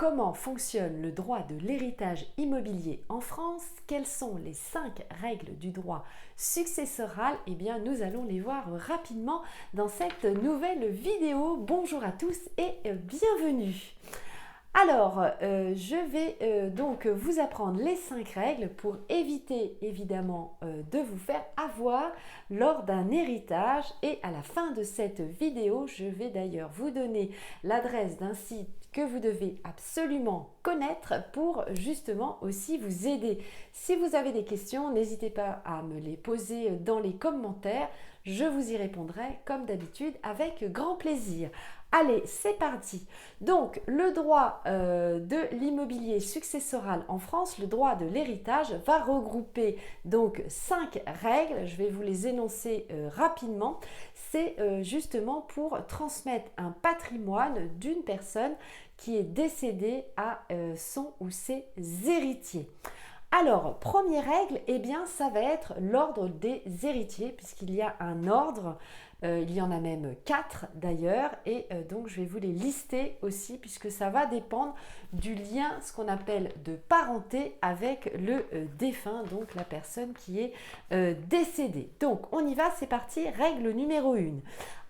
comment fonctionne le droit de l'héritage immobilier en France, quelles sont les 5 règles du droit successoral, eh bien nous allons les voir rapidement dans cette nouvelle vidéo. Bonjour à tous et bienvenue. Alors, je vais donc vous apprendre les 5 règles pour éviter évidemment de vous faire avoir lors d'un héritage. Et à la fin de cette vidéo, je vais d'ailleurs vous donner l'adresse d'un site que vous devez absolument connaître pour justement aussi vous aider. Si vous avez des questions, n'hésitez pas à me les poser dans les commentaires. Je vous y répondrai comme d'habitude avec grand plaisir. Allez, c'est parti. Donc, le droit de l'immobilier successoral en France, le droit de l'héritage, va regrouper donc 5 règles. Je vais vous les énoncer rapidement. C'est justement pour transmettre un patrimoine d'une personne qui est décédée à son ou ses héritiers. Alors, première règle, eh bien, ça va être l'ordre des héritiers, puisqu'il y a un ordre, il y en a même 4 d'ailleurs, et donc je vais vous les lister aussi, puisque ça va dépendre du lien, ce qu'on appelle de parenté avec le défunt, donc la personne qui est décédée. Donc, on y va, c'est parti, règle numéro 1.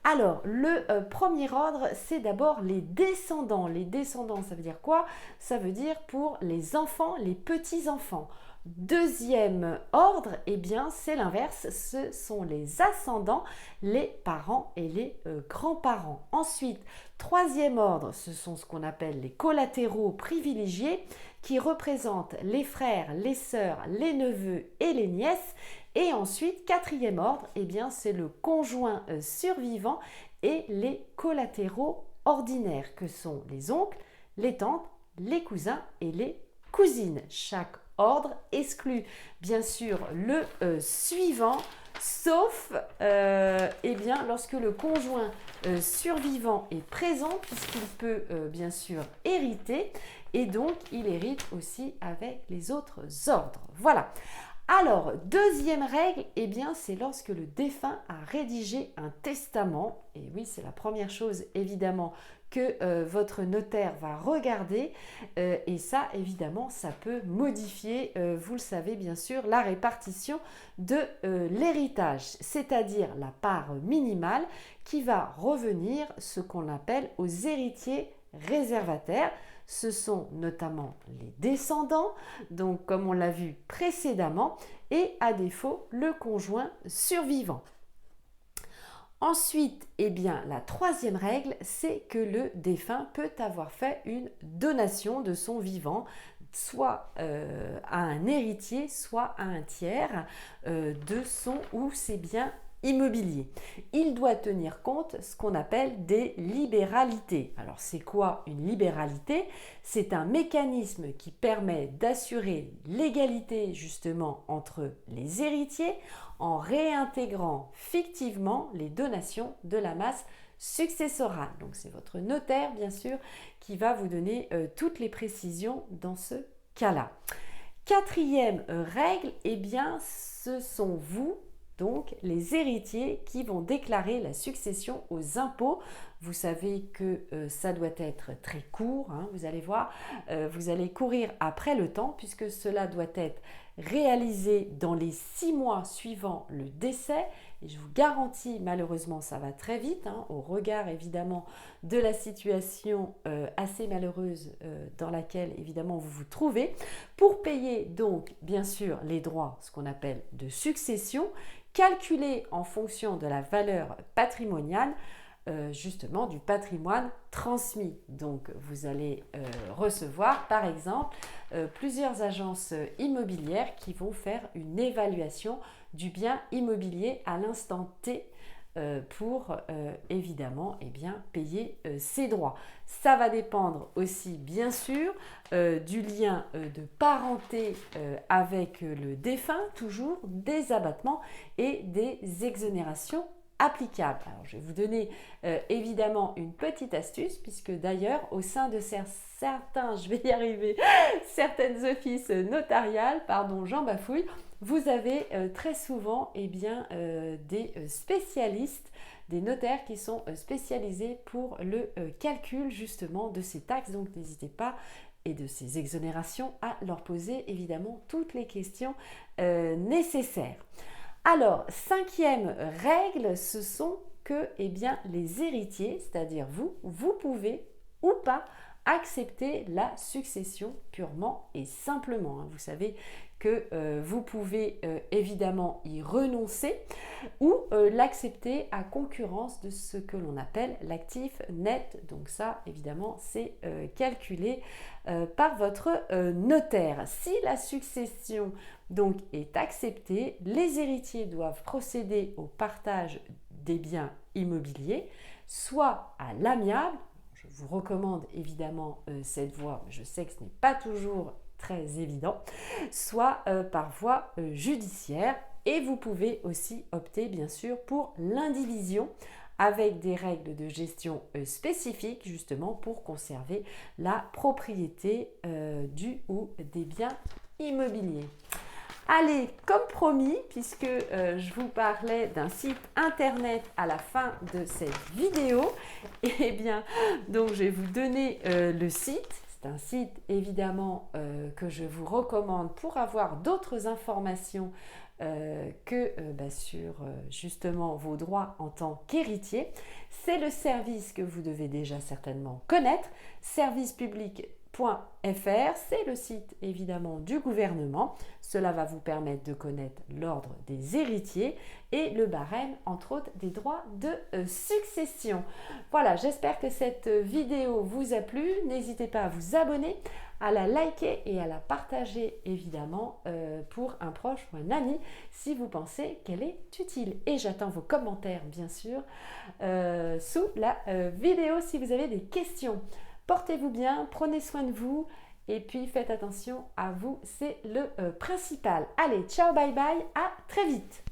Alors, le premier ordre, c'est d'abord les descendants. Les descendants, ça veut dire quoi? Ça veut dire pour les enfants, les petits-enfants. Deuxième ordre, eh bien, c'est l'inverse. Ce sont les ascendants, les parents et les grands-parents. Ensuite, troisième ordre, ce sont ce qu'on appelle les collatéraux privilégiés qui représentent les frères, les sœurs, les neveux et les nièces. Et ensuite, quatrième ordre, eh bien, c'est le conjoint survivant et les collatéraux ordinaires, que sont les oncles, les tantes, les cousins et les cousines. Chaque ordre exclut bien sûr le suivant, sauf eh bien, lorsque le conjoint survivant est présent, puisqu'il peut bien sûr hériter, et donc il hérite aussi avec les autres ordres. Voilà. Alors, deuxième règle, eh bien, c'est lorsque le défunt a rédigé un testament. Et oui, c'est la première chose, évidemment, que votre notaire va regarder. Et ça, évidemment, ça peut modifier, vous le savez bien sûr, la répartition de l'héritage, c'est-à-dire la part minimale qui va revenir, ce qu'on appelle aux héritiers réservataires. Ce sont notamment les descendants, donc comme on l'a vu précédemment, et à défaut le conjoint survivant. Ensuite, eh bien, la troisième règle, c'est que le défunt peut avoir fait une donation de son vivant, soit à un héritier, soit à un tiers de son ou ses biens immobilier. Il doit tenir compte ce qu'on appelle des libéralités. Alors c'est quoi une libéralité? C'est un mécanisme qui permet d'assurer l'égalité justement entre les héritiers en réintégrant fictivement les donations de la masse successorale. Donc c'est votre notaire bien sûr qui va vous donner toutes les précisions dans ce cas-là. Quatrième règle, eh bien ce sont vous, donc les héritiers qui vont déclarer la succession aux impôts. Vous savez que ça doit être très court, hein, vous allez voir, vous allez courir après le temps puisque cela doit être réalisé dans les 6 mois suivant le décès. Et je vous garantis, malheureusement, ça va très vite, hein, au regard évidemment de la situation assez malheureuse dans laquelle évidemment vous vous trouvez, pour payer donc bien sûr les droits, ce qu'on appelle de succession, calculés en fonction de la valeur patrimoniale justement du patrimoine transmis. Donc vous allez recevoir par exemple plusieurs agences immobilières qui vont faire une évaluation du bien immobilier à l'instant T pour évidemment eh bien, payer ses droits. Ça va dépendre aussi bien sûr du lien de parenté avec le défunt, toujours des abattements et des exonérations applicables. Alors, je vais vous donner évidemment une petite astuce, puisque d'ailleurs au sein de certains, je vais y arriver, certaines offices notariales, pardon, j'en bafouille, vous avez très souvent eh bien, des spécialistes des notaires qui sont spécialisés pour le calcul justement de ces taxes. Donc n'hésitez pas et de ces exonérations à leur poser évidemment toutes les questions nécessaires. Alors, cinquième règle, ce sont que les héritiers, c'est-à-dire vous pouvez ou pas accepter la succession purement et simplement. Vous savez que vous pouvez évidemment y renoncer ou l'accepter à concurrence de ce que l'on appelle l'actif net. Donc ça, évidemment, c'est calculé par votre notaire. Si la succession donc est acceptée, les héritiers doivent procéder au partage des biens immobiliers, soit à l'amiable. Je vous recommande évidemment cette voie, je sais que ce n'est pas toujours très évident, soit par voie judiciaire. Et vous pouvez aussi opter bien sûr pour l'indivision avec des règles de gestion spécifiques justement pour conserver la propriété du ou des biens immobiliers. Allez, comme promis, puisque je vous parlais d'un site internet à la fin de cette vidéo, donc je vais vous donner le site. C'est un site évidemment que je vous recommande pour avoir d'autres informations sur justement vos droits en tant qu'héritier. C'est le service que vous devez déjà certainement connaître, servicepublic.fr, c'est le site évidemment du gouvernement. Cela va vous permettre de connaître l'ordre des héritiers et le barème entre autres des droits de succession. Voilà, j'espère que cette vidéo vous a plu. N'hésitez pas à vous abonner, à la liker et à la partager évidemment pour un proche ou un ami si vous pensez qu'elle est utile. Et j'attends vos commentaires bien sûr sous la vidéo si vous avez des questions. Portez-vous bien, prenez soin de vous et puis faites attention à vous, c'est le principal. Allez, ciao, bye bye, à très vite.